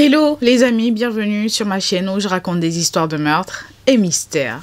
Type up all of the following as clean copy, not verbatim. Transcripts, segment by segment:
Hello les amis, bienvenue sur ma chaîne où je raconte des histoires de meurtres et mystères.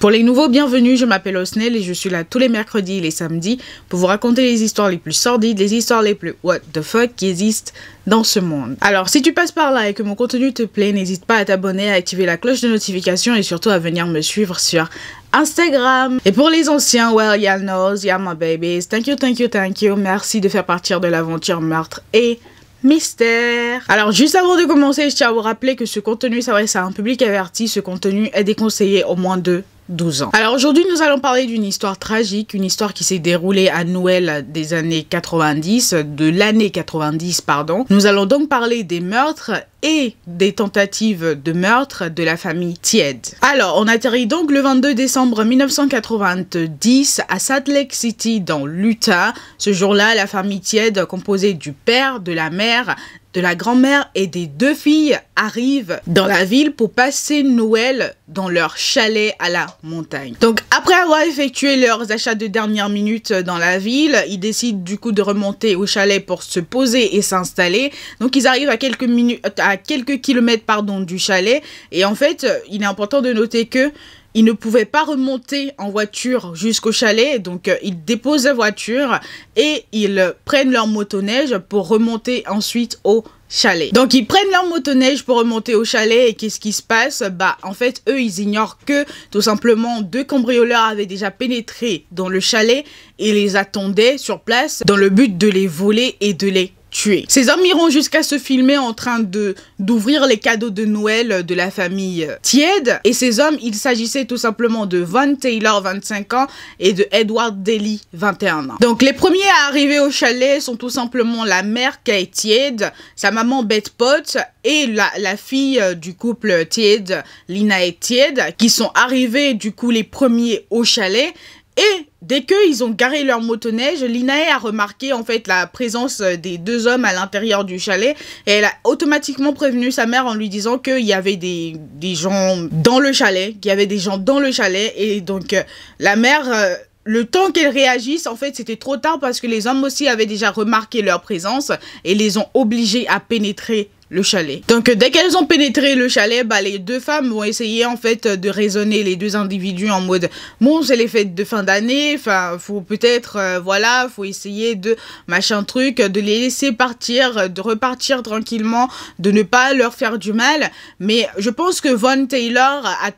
Pour les nouveaux, bienvenue, je m'appelle Osnel et je suis là tous les mercredis et les samedis pour vous raconter les histoires les plus sordides, les histoires les plus what the fuck qui existent dans ce monde. Alors, si tu passes par là et que mon contenu te plaît, n'hésite pas à t'abonner, à activer la cloche de notification et surtout à venir me suivre sur Instagram. Et pour les anciens, well, y'all knows, y'all my babies. Thank you, thank you, thank you. Merci de faire partir de l'aventure meurtre et mystère. Alors juste avant de commencer, je tiens à vous rappeler que ce contenu, c'est un public averti, ce contenu est déconseillé au moins de 12 ans. Alors aujourd'hui, nous allons parler d'une histoire tragique, une histoire qui s'est déroulée à Noël des années 90, de l'année 90, pardon. Nous allons donc parler des meurtres et des tentatives de meurtre de la famille Tiede. Alors, on atterrit donc le 22 décembre 1990 à Salt Lake City dans l'Utah. Ce jour-là, la famille Tiede, composée du père, de la mère, de la grand-mère et des deux filles, arrivent dans la ville pour passer Noël dans leur chalet à la montagne. Donc après avoir effectué leurs achats de dernière minute dans la ville, ils décident du coup de remonter au chalet pour se poser et s'installer. Donc ils arrivent à quelques kilomètres du chalet, et en fait il est important de noter que ils ne pouvaient pas remonter en voiture jusqu'au chalet, donc ils déposent la voiture et ils prennent leur motoneige pour remonter ensuite au chalet. Donc ils prennent leur motoneige pour remonter au chalet, et qu'est-ce qui se passe? Bah en fait eux ils ignorent que tout simplement deux cambrioleurs avaient déjà pénétré dans le chalet et les attendaient sur place dans le but de les voler et de les tuer. Ces hommes iront jusqu'à se filmer en train d'ouvrir les cadeaux de Noël de la famille Tiede, et ces hommes, il s'agissait tout simplement de Von Taylor, 25 ans, et de Edward Daly, 21 ans. Donc les premiers à arriver au chalet sont tout simplement la mère Kay Tiede, sa maman Beth Potts et la fille du couple Tiede, Linae Tiede, qui sont arrivés du coup les premiers au chalet. Et dès qu'ils ont garé leur motoneige, Linae a remarqué en fait la présence des deux hommes à l'intérieur du chalet, et elle a automatiquement prévenu sa mère en lui disant qu'il y avait des gens dans le chalet, et donc la mère... le temps qu'elle réagisse, en fait, c'était trop tard parce que les hommes aussi avaient déjà remarqué leur présence et les ont obligés à pénétrer le chalet. Donc dès qu'elles ont pénétré le chalet, bah les deux femmes vont essayer en fait de raisonner les deux individus en mode bon, c'est les fêtes de fin d'année, enfin faut peut-être voilà, faut essayer de machin truc, de les laisser partir, de repartir tranquillement, de ne pas leur faire du mal. Mais je pense que Von Taylor a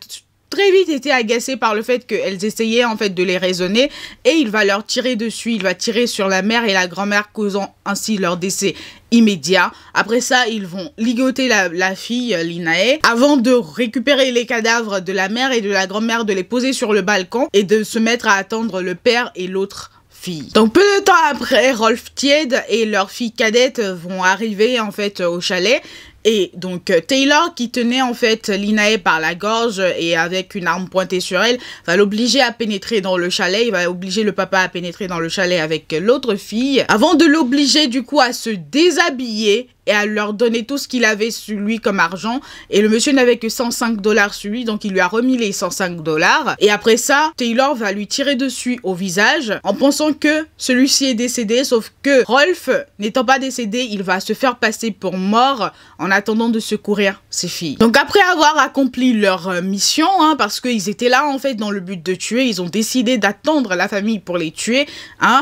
très vite été agacé par le fait qu'elles essayaient en fait de les raisonner, et il va leur tirer dessus, il va tirer sur la mère et la grand-mère, causant ainsi leur décès immédiat. Après ça, ils vont ligoter la fille Linae avant de récupérer les cadavres de la mère et de la grand-mère, de les poser sur le balcon et de se mettre à attendre le père et l'autre fille. Donc peu de temps après, Rolf Tiede et leur fille cadette vont arriver en fait au chalet. Et donc Taylor, qui tenait en fait Linae par la gorge et avec une arme pointée sur elle, va l'obliger à pénétrer dans le chalet. Il va obliger le papa à pénétrer dans le chalet avec l'autre fille, avant de l'obliger du coup à se déshabiller et à leur donner tout ce qu'il avait sur lui comme argent. Et le monsieur n'avait que 105 $ sur lui, donc il lui a remis les 105 $. Et après ça, Taylor va lui tirer dessus au visage en pensant que celui-ci est décédé, sauf que Rolf, n'étant pas décédé, il va se faire passer pour mort en attendant de secourir ses filles. Donc après avoir accompli leur mission, parce qu'ils étaient là en fait dans le but de tuer, ils ont décidé d'attendre la famille pour les tuer.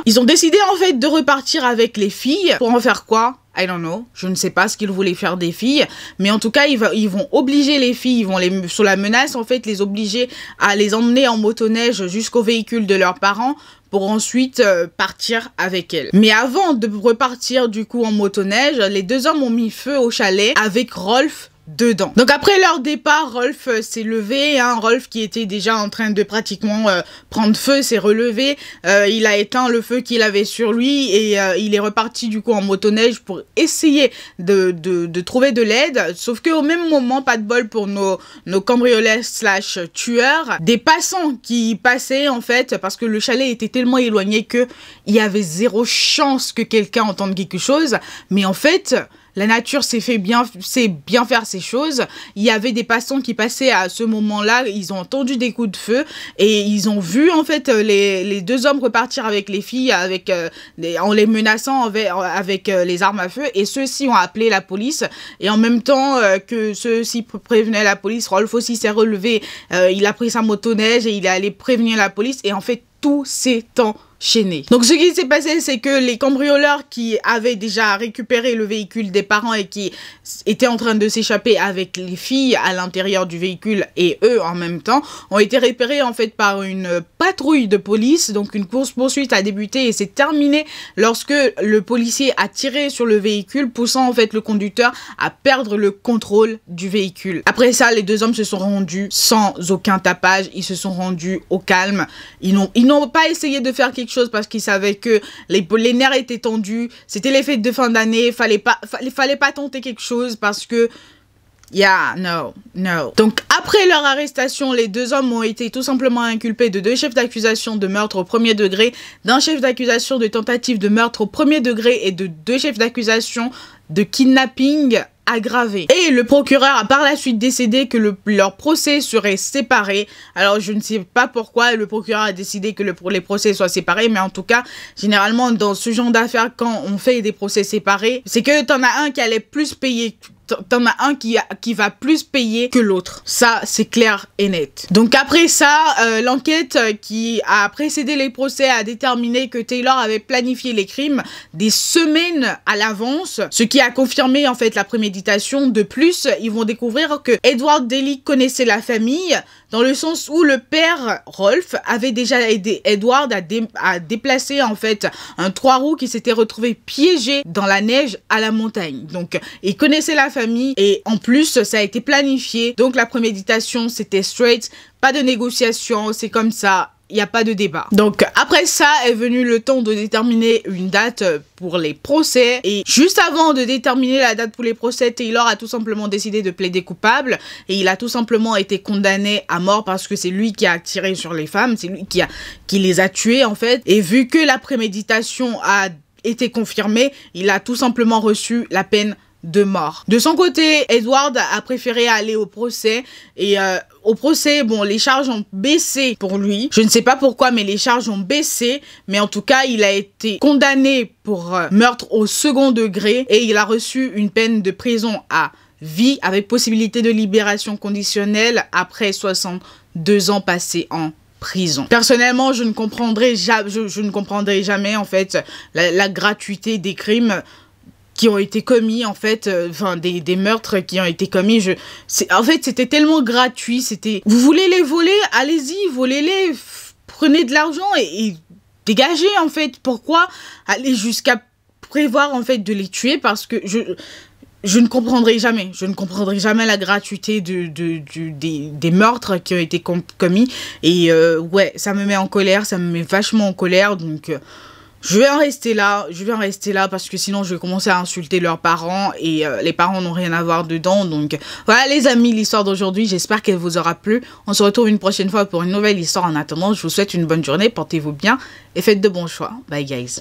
Ils ont décidé en fait de repartir avec les filles. Pour en faire quoi? I don't know, je ne sais pas ce qu'ils voulaient faire des filles, mais en tout cas, ils vont obliger les filles, ils vont sous la menace, en fait, les obliger à les emmener en motoneige jusqu'au véhicule de leurs parents pour ensuite partir avec elles. Mais avant de repartir du coup en motoneige, les deux hommes ont mis feu au chalet avec Rolf dedans. Donc après leur départ, Rolf s'est levé, Rolf qui était déjà en train de pratiquement prendre feu s'est relevé, il a éteint le feu qu'il avait sur lui et il est reparti du coup en motoneige pour essayer de trouver de l'aide, sauf que au même moment, pas de bol pour nos cambrioleurs slash tueurs, des passants qui passaient en fait, parce que le chalet était tellement éloigné que il y avait zéro chance que quelqu'un entende quelque chose, mais en fait la nature sait bien faire ses choses. Il y avait des passants qui passaient à ce moment-là, ils ont entendu des coups de feu et ils ont vu en fait les deux hommes repartir avec les filles en les menaçant avec les armes à feu, et ceux-ci ont appelé la police, et en même temps que ceux-ci prévenaient la police, Rolf aussi s'est relevé, il a pris sa motoneige et il est allé prévenir la police, et en fait tout s'est enchaîné. Donc ce qui s'est passé, c'est que les cambrioleurs qui avaient déjà récupéré le véhicule des parents et qui étaient en train de s'échapper avec les filles à l'intérieur du véhicule et eux en même temps, ont été repérés en fait par une patrouille de police. Donc une course-poursuite a débuté et s'est terminée lorsque le policier a tiré sur le véhicule, poussant en fait le conducteur à perdre le contrôle du véhicule. Après ça, les deux hommes se sont rendus sans aucun tapage, ils se sont rendus au calme. Ils n'ont pas essayé de faire quelque chose parce qu'ils savaient que les nerfs étaient tendus, c'était les fêtes de fin d'année, fallait pas tenter quelque chose parce que no. Donc après leur arrestation, les deux hommes ont été tout simplement inculpés de 2 chefs d'accusation de meurtre au premier degré, d'un chef d'accusation de tentative de meurtre au premier degré et de 2 chefs d'accusation de kidnapping aggravé. Et le procureur a par la suite décidé que leur procès serait séparé. Alors je ne sais pas pourquoi le procureur a décidé que les procès soient séparés, mais en tout cas, généralement dans ce genre d'affaires, quand on fait des procès séparés, c'est que t'en as un qui allait plus payer, t'en as un qui va plus payer que l'autre. Ça, c'est clair et net. Donc après ça, l'enquête qui a précédé les procès a déterminé que Taylor avait planifié les crimes des semaines à l'avance, ce qui a confirmé en fait la préméditation. De plus, ils vont découvrir que Edward Daly connaissait la famille, dans le sens où le père Rolf avait déjà aidé Edward à déplacer en fait un 3 roues qui s'était retrouvé piégé dans la neige à la montagne. Donc il connaissait la famille et en plus ça a été planifié. Donc la préméditation c'était straight, pas de négociation, c'est comme ça. Il n'y a pas de débat. Donc après ça est venu le temps de déterminer une date pour les procès. Et juste avant de déterminer la date pour les procès, Taylor a tout simplement décidé de plaider coupable. Et il a tout simplement été condamné à mort parce que c'est lui qui a tiré sur les femmes. C'est lui qui les a tuées en fait. Et vu que la préméditation a été confirmée, il a tout simplement reçu la peine de mort. De son côté, Edward a préféré aller au procès et au procès, bon, les charges ont baissé pour lui. Je ne sais pas pourquoi, mais les charges ont baissé. Mais en tout cas, il a été condamné pour meurtre au second degré et il a reçu une peine de prison à vie avec possibilité de libération conditionnelle après 62 ans passés en prison. Personnellement, je ne comprendrai jamais en fait la gratuité des crimes qui ont été commis en fait, des meurtres qui ont été commis. En fait, c'était tellement gratuit. C'était, vous voulez les voler, allez-y, volez-les, prenez de l'argent et dégagez en fait. Pourquoi aller jusqu'à prévoir en fait de les tuer? Parce que je ne comprendrai jamais. Je ne comprendrai jamais la gratuité des meurtres qui ont été commis. Et ouais, ça me met en colère, ça me met vachement en colère. Donc je vais en rester là parce que sinon je vais commencer à insulter leurs parents et les parents n'ont rien à voir dedans. Donc voilà les amis, l'histoire d'aujourd'hui, j'espère qu'elle vous aura plu. On se retrouve une prochaine fois pour une nouvelle histoire. En attendant, je vous souhaite une bonne journée, portez-vous bien et faites de bons choix. Bye guys.